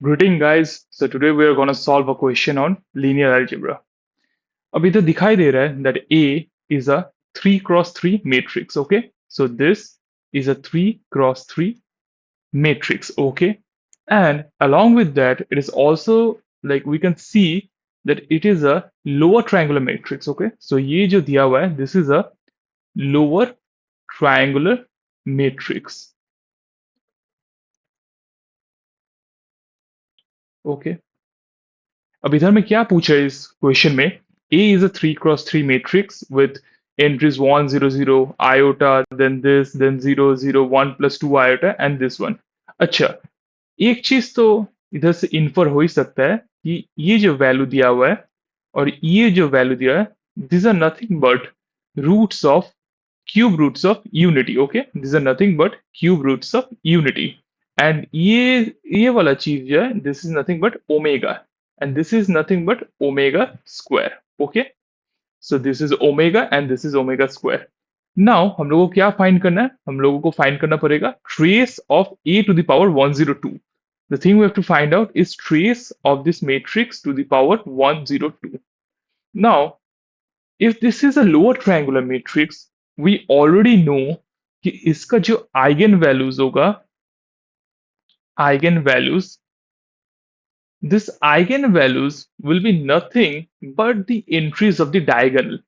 Greeting guys. So today we are going to solve a question on linear algebra. अब इधर दिखाई दे रहा है that A is a 3 cross 3 matrix. Okay, so this is a 3 cross 3 matrix. Okay, and along with that it is also like we can see that it is a lower triangular matrix. Okay, so ये जो दिया हुआ है this is a lower triangular matrix. Okay, अब इधर में क्या पूछा है इस क्वेश्चन में A is a 3 cross 3 matrix with entries 1 0 0 iota then this then 0 0 1 plus 2 iota and this one. अच्छा, एक चीज तो इधर से इन्फर हो ही सकता है कि ये जो वैल्यू दिया हुआ है और ये जो वैल्यू दिया है these are nothing but roots of cube roots of unity. Okay, these are nothing but cube roots of unity. And ये वाला चीज जो है this is nothing but omega and this is nothing but omega square. Okay, so this is omega and this is omega square. Now हम लोगों को क्या find करना है? हम लोगों को फाइंड करना पड़ेगा trace of a to the power 102. The thing we have to find out is trace of this matrix to the power 102. Now if this is a lower triangular matrix, we already know कि इसका जो eigenvalues होगा, eigenvalues, this eigenvalues will be nothing but the entries of the diagonal.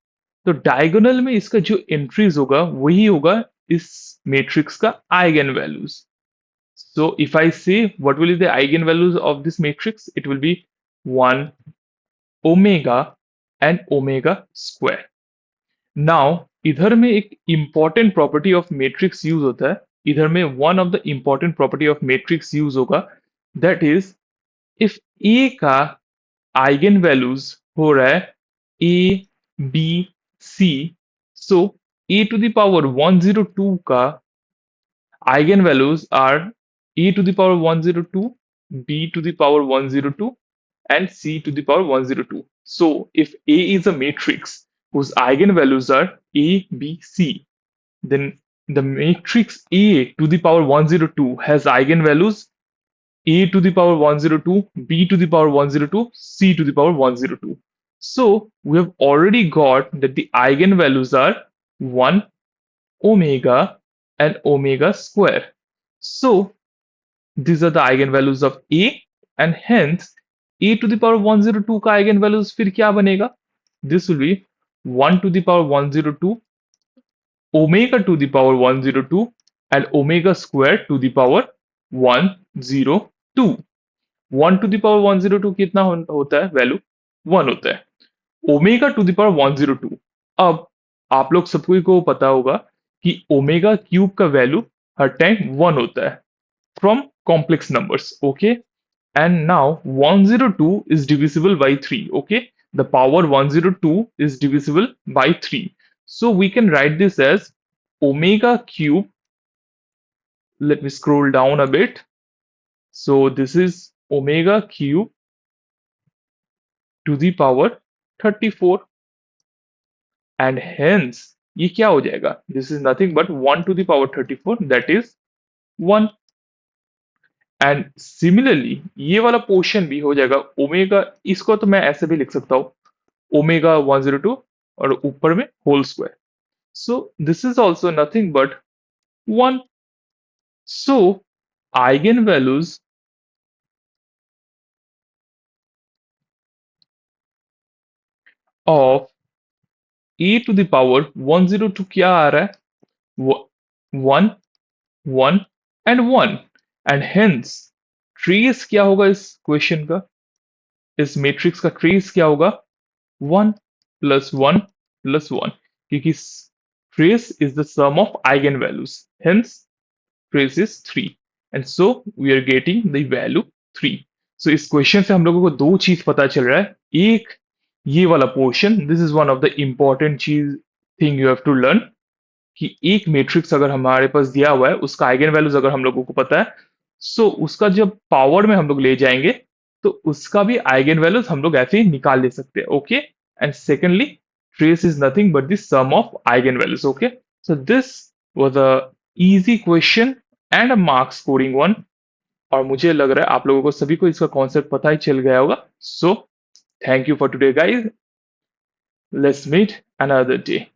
तो diagonal में इसका जो entries होगा वही होगा इस matrix का eigenvalues. So if I say what will be the eigenvalues of this matrix, it will be 1 omega and omega square. Now इधर में एक important property of matrix use होता है. इधर में one of the important property of matrix use होगा, that is if A का eigenvalues हो रहा है A, B, C, so A to the power 102 का eigenvalues are A to the power 102, B to the power 102, and C to the power 102. So if A is a matrix whose eigenvalues are A, B, C, then the matrix A to the power 102 has eigenvalues A to the power 102, B to the power 102, C to the power 102. So we have already got that the eigenvalues are 1, omega, and omega square. So these are the eigenvalues of A, and hence A to the power 102 का eigenvalues फिर क्या बनेगा? This will be 1 to the power 102, omega to the power 102, and omega square to the power 102. 1 to the power 102 कितना होता है value? 1 होता है. Omega to the power 102. अब आप लोग सबको को पता होगा कि ओमेगा क्यूब का वैल्यू हर टाइम 1 होता है from complex numbers. Okay, and now 102 is divisible by 3. Okay, the power 102 is divisible by 3, so we can write this as omega cube. Let me scroll down a bit. So this is omega cube to the power 34, and hence ये क्या हो जाएगा? This is nothing but 1 to the power 34, that is 1. And similarly ये वाला portion भी हो जाएगा omega. इसको तो मैं ऐसे भी लिख सकता हूँ ओमेगा 102 और ऊपर में whole square. So this is also nothing but 1. So eigen values of A to the power 102 क्या आ रहा है? 1 1 एंड 1, एंड हेंस ट्रेस क्या होगा इस क्वेश्चन का, इस मैट्रिक्स का ट्रेस क्या होगा? 1 plus 1 plus 1, क्योंकि trace is the sum of eigenvalues, hence trace is 3, and so we are getting the value 3. So इस क्वेश्चन से हम लोगों को दो चीज पता चल रहा है. एक ये वाला portion, this is one of the important चीज thing you have to learn, कि एक मैट्रिक्स अगर हमारे पास दिया हुआ है उसका आइगन वैल्यूज अगर हम लोगों को पता है, सो उसका जब पावर में हम लोग ले जाएंगे तो उसका भी आइगन वैल्यूज हम लोग ऐसे ही निकाल ले सकते हैं. Okay, and secondly trace is nothing but the sum of eigenvalues. Okay, so this was a easy question and a mark scoring one. और मुझे लग रहा है आप लोगों को सभी को इसका कॉन्सेप्ट पता ही चल गया होगा. So thank you for today guys. Let's meet another day.